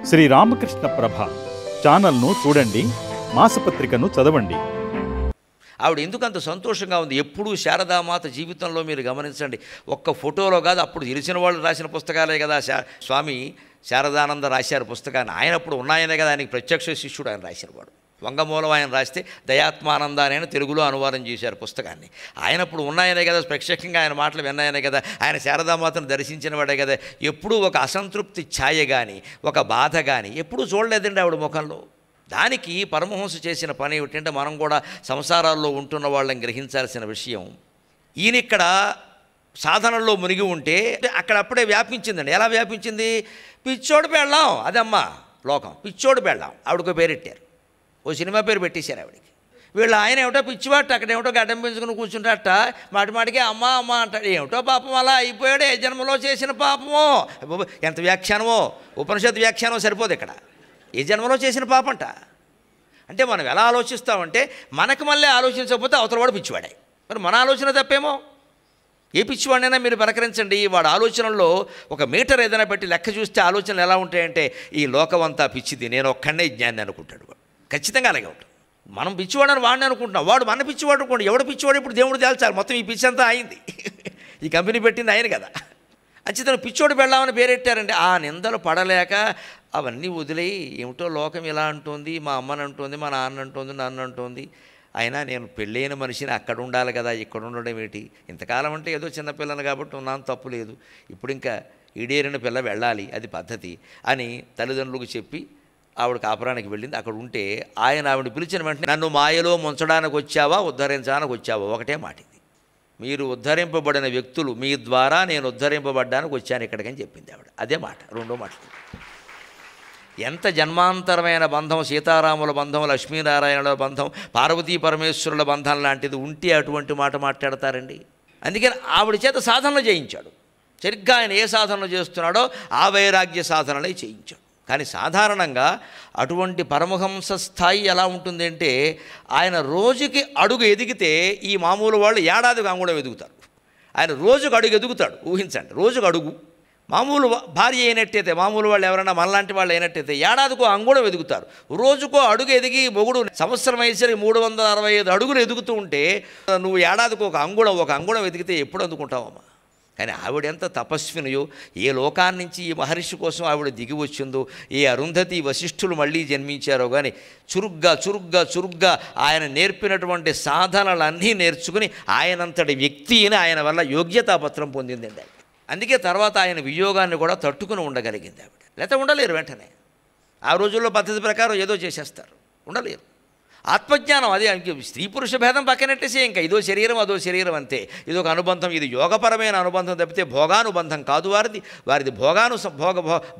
శ్రీ రామకృష్ణ ప్రభ ఛానల్ను చూడండి, మాసపత్రికను చదవండి. ఆవిడ ఎందుకు అంత సంతోషంగా ఉంది? ఎప్పుడూ శారదామాత జీవితంలో మీరు గమనించండి, ఒక్క ఫోటోలో కాదు, అప్పుడు తెలిసిన వాళ్ళు రాసిన పుస్తకాలే కదా. స్వామి శారదానంద రాశారు పుస్తకాన్ని. ఆయన అప్పుడు ఉన్నాయనే కదా, ఆయనకి ప్రత్యక్ష శిష్యుడు ఆయన రాసినవాడు. వంగమూలం ఆయన రాస్తే దయాత్మానంద అని తెలుగులో అనువాదం చేశారు పుస్తకాన్ని. ఆయన అప్పుడు ఉన్నాయనే కదా, ప్రత్యక్షంగా ఆయన మాటలు విన్నాయనే కదా, ఆయన శారదామాతను దర్శించిన వాడే కదా. ఎప్పుడూ ఒక అసంతృప్తి ఛాయ కానీ, ఒక బాధ కానీ ఎప్పుడూ చూడలేదండి ఆవిడ ముఖంలో. దానికి పరమహంస చేసిన పని ఏమిటంటే, మనం కూడా సంసారాల్లో ఉంటున్న వాళ్ళని గ్రహించాల్సిన విషయం, ఈయన ఇక్కడ సాధనల్లో మునిగి ఉంటే అక్కడ అప్పుడే వ్యాపించిందండి. ఎలా వ్యాపించింది? పిచ్చోడు పెళ్ళాం, అదమ్మా లోకం. పిచ్చోడు పెళ్ళాం ఆవిడకు పేరెట్టారు, ఓ సినిమా పేరు పెట్టేశారు ఆవిడకి. వీళ్ళు ఆయన ఏమిటో పిచ్చివాట, అక్కడ ఏమిటో గడ్డం పెంచుకుని కూర్చుంటాట, మాటి మాటికి అమ్మ అమ్మ అంటాడు. ఏమిటో పాపం అలా అయిపోయాడు, ఏ జన్మలో చేసిన పాపమో. ఎంత వ్యాఖ్యానమో, ఉపనిషత్ వ్యాఖ్యానం సరిపోదు ఇక్కడ. ఏ జన్మలో చేసిన పాపంట. అంటే మనం ఎలా ఆలోచిస్తామంటే, మనకు మళ్ళీ ఆలోచించకపోతే అవతలవాడు పిచ్చివాడే. మరి మన ఆలోచన తప్పేమో. ఏ పిచ్చివాడినైనా మీరు పలకరించండి, వాడు ఆలోచనల్లో ఒక మీటర్ ఏదైనా పెట్టి లెక్క చూస్తే ఆలోచనలు ఎలా ఉంటాయంటే, ఈ లోకం అంతా పిచ్చిది, నేను ఒక్కడే జ్ఞాని అనుకుంటాడు వాడు. ఖచ్చితంగా అలాగే ఉంటాడు. మనం పిచ్చివాడని వాడిని అనుకుంటున్నాం, వాడు మన పిచ్చివాడు అనుకోండి. ఎవడు పిచ్చివాడు ఇప్పుడు దేవుడు తేల్చాలి. మొత్తం ఈ పిచ్చి అంతా అయింది, ఈ కంపెనీ పెట్టింది ఆయన కదా. అంచేతను పిచ్చోడు పెళ్ళామని పేరెట్టారండి. ఆ నిందలు పడలేక అవన్నీ వదిలేయి, ఏమిటో లోకం ఇలా అంటుంది, మా అమ్మని అంటుంది, మా నాన్న అంటుంది, నన్ను అంటుంది, అయినా నేను పెళ్ళైన మనిషిని అక్కడ ఉండాలి కదా, ఇక్కడ ఉండడం ఏంటి? ఇంతకాలం అంటే ఏదో చిన్నపిల్లని కాబట్టి ఉన్నాను, తప్పు లేదు. ఇప్పుడు ఇంకా ఈడేరిన పిల్ల వెళ్ళాలి, అది పద్ధతి అని తల్లిదండ్రులకు చెప్పి ఆవిడ కాపురానికి వెళ్ళింది. అక్కడ ఉంటే ఆయన ఆవిడ పిలిచిన వెంటనే, నన్ను మాయలో ముంచడానికి వచ్చావా, ఉద్ధరించడానికి వచ్చావా? ఒకటే మాట ఇది, మీరు ఉద్ధరింపబడిన వ్యక్తులు, మీ ద్వారా నేను ఉద్ధరింపబడ్డానికి వచ్చాను ఇక్కడికని చెప్పింది ఆవిడ. అదే మాట. రెండో మాట, ఎంత జన్మాంతరమైన బంధం, సీతారాముల బంధం, లక్ష్మీనారాయణుల బంధం, పార్వతీ పరమేశ్వరుల బంధం లాంటిది ఉంటే అటువంటి మాట మాట్లాడతారండి. అందుకని ఆవిడ చేత సాధనలు చేయించాడు. సరిగ్గా ఆయన ఏ సాధనలు చేస్తున్నాడో ఆ వైరాగ్య సాధనలే చేయించాడు. కానీ సాధారణంగా అటువంటి పరమహంస స్థాయి ఎలా ఉంటుంది అంటే, ఆయన రోజుకి అడుగు ఎదిగితే ఈ మామూలు వాళ్ళు ఏడాదికి అంగుళం ఎదుగుతారు. ఆయన రోజుకు అడుగు ఎదుగుతాడు. ఊహించండి, రోజుకు అడుగు. మామూలు భార్య అయినట్టయితే, మామూలు వాళ్ళు ఎవరైనా మనలాంటి వాళ్ళు అయినట్టయితే ఏడాదికో అంగుళం ఎదుగుతారు. రోజుకో అడుగు ఎదిగి మొగుడు సంవత్సరం అయ్యేసరికి 365 అడుగులు ఎదుగుతూ ఉంటే, నువ్వు ఏడాదికి ఒక అంగుళం ఎదిగితే ఎప్పుడు అందుకుంటావమ్మా? కానీ ఆవిడ ఎంత తపస్వినియో, ఏ లోకాన్నించి ఈ మహర్షి కోసం ఆవిడ దిగి వచ్చిందో, ఏ అరుంధతి వశిష్ఠులు మళ్ళీ జన్మించారో కానీ చురుగ్గా ఆయన నేర్పినటువంటి సాధనలన్నీ నేర్చుకుని ఆయనంతటి వ్యక్తిని ఆయన వల్ల యోగ్యతాపత్రం పొందిందండి. అందుకే తర్వాత ఆయన వియోగాన్ని కూడా తట్టుకుని ఉండగలిగింది ఆవిడ. లేకపోతే ఉండలేరు వెంటనే. ఆ రోజుల్లో పద్ధతి ప్రకారం ఏదో చేసేస్తారు, ఉండలేరు. ఆత్మజ్ఞానం అది. స్త్రీ పురుష భేదం పక్కనట్టేసే, ఇంకా ఇదో శరీరం అదో శరీరం అంతే. ఇదొక అనుబంధం, ఇది యోగపరమైన అనుబంధం తప్పితే భోగానుబంధం కాదు వారిది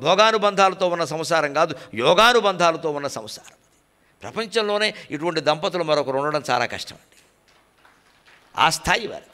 భోగానుబంధాలతో ఉన్న సంసారం కాదు, యోగానుబంధాలతో ఉన్న సంసారం. ప్రపంచంలోనే ఇటువంటి దంపతులు మరొకరు ఉండడం చాలా కష్టం అండి. ఆ స్థాయి వారి.